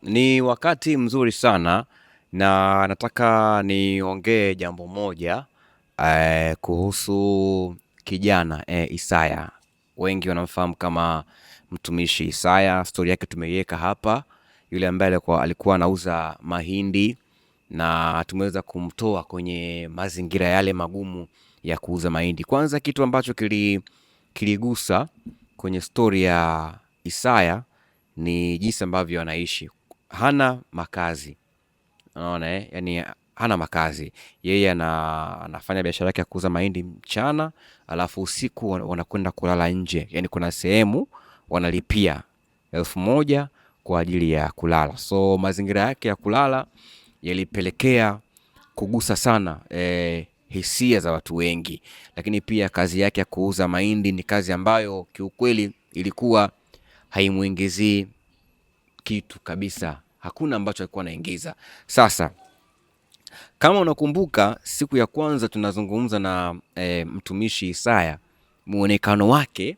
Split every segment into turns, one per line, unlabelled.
Ni wakati mzuri sana na nataka niongee jambo moja kuhusu kijana Isaya. Wengi wanamfahamu kama mtumishi Isaya. Story yake tumeiweka hapa. Yule ambaye alikuwa anauza mahindi na tumeweza kumtoa kwenye mazingira yale magumu ya kuuza mahindi. Kwanza kitu ambacho kiligusa kwenye story ya Isaya ni jinsi ambavyo anaishi. Hana makazi, unaona yani hana makazi. Yeye anafanya biashara yake ya kuuza mahindi mchana, alafu usiku wanakwenda kulala nje. Yani kuna sehemu wanalipia 1,000 kwa ajili ya kulala. So mazingira yake ya kulala yalipelekea kugusa sana hisia za watu wengi. Lakini pia kazi yake ya kuuza mahindi ni kazi ambayo kiukweli ilikuwa haimuingizii kitu kabisa. Hakuna ambacho alikuwa anaingiza. Sasa kama unakumbuka siku ya kwanza tunazungumza na mtumishi Isaya, muonekano wake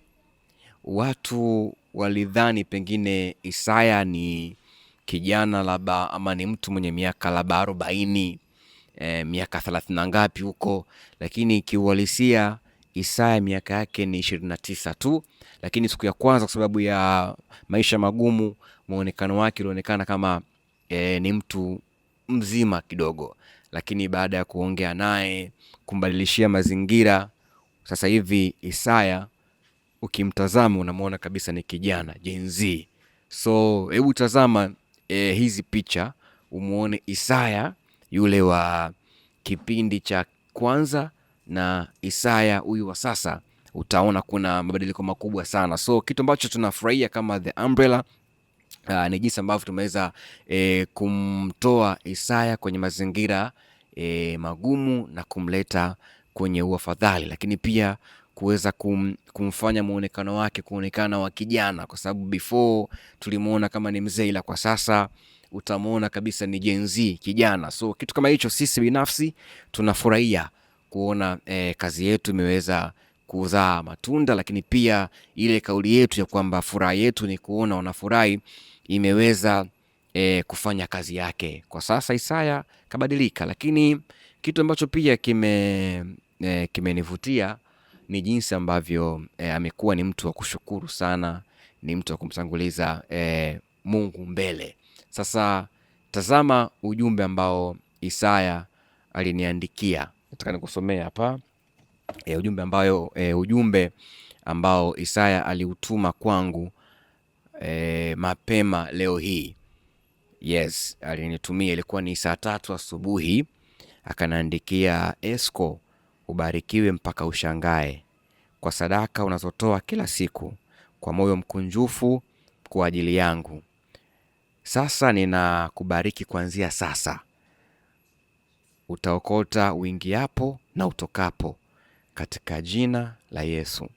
watu walidhani pengine Isaya ni kijana labda, ama ni mtu mwenye miaka labda 40, miaka 30 na ngapi huko, lakini kiuhalisia Isaya miaka yake ni 29 tu. Lakini siku ya kwanza kwa sababu ya maisha magumu, muonekano wake ulionekana kama ni mtu mzima kidogo. Lakini baada ya kuongea naye, kumbadilishia mazingira, sasa hivi Isaya ukimtazama unamuona kabisa ni kijana Gen Z. So hebu tazama hizi picha umuone Isaya yule wa kipindi cha kwanza na Isaya huyu wa sasa, utaona kuna mabadiliko makubwa sana. So kitu ambacho tunafurahia kama The Umbrella ni jinsi ambavyo tumeweza kumtoa Isaya kwenye mazingira magumu na kumleta kwenye uafadhali, lakini pia kuweza kumfanya muonekano wake kuonekana wa kijana, kwa sababu before tulimuona kama ni mzee, ila kwa sasa utamuona kabisa ni Gen Z, kijana. So kitu kama hicho sisi binafsi tunafurahia kuona kazi yetu imeweza kuzaa matunda, lakini pia ile kauli yetu ya kwamba furaha yetu ni kuona wanafurahi imeweza kufanya kazi yake. Kwa sasa Isaya kabadilika, lakini kitu ambacho pia kimenivutia ni jinsi ambavyo amekuwa ni mtu wa kushukuru sana, ni mtu wa kumtanguliza Mungu mbele. Sasa tazama ujumbe ambao Isaya aliniandikia. Nataka nikusomea hapa ujumbe ambao Isaya aliutuma kwangu mapema leo hii. Yes, alinitumia, ilikuwa ni saa 3 asubuhi. Akanaandikia, Esco, ubarikiwe mpaka ushangae kwa sadaka unazotoa kila siku kwa moyo mkunjufu kwa ajili yangu. Sasa ninakubariki kuanzia sasa, utaokota uingiapo na utokapo katika jina la Yesu.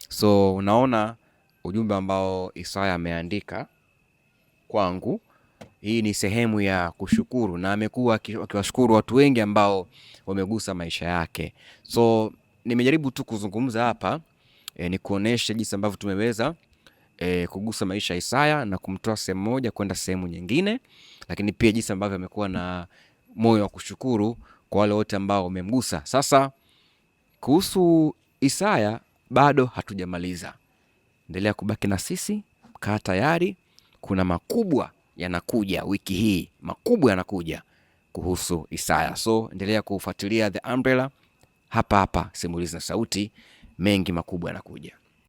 So unaona ujumbe ambao Isaya ameandika kwangu. Hii ni sehemu ya kushukuru, na amekuwa akiwashukuru watu wengi ambao wamegusa maisha yake. So nimejaribu tu kuzungumza hapa ni kuonesha jinsi ambavyo tumeweza kugusa maisha ya Isaya na kumtoa sehemu moja kwenda sehemu nyingine, lakini pia jinsi ambavyo amekuwa na moyo wa kushukuru kwa wale wote ambao wamemgusa. Sasa kuhusu Isaya bado hatujamaliza. Endelea kubaki na sisi, kaa tayari, kuna makubwa yanakuja wiki hii, makubwa yanakuja kuhusu Isaya. So endelea kufuatilia The Umbrella hapa Simulizi na Sauti, mengi makubwa yanakuja.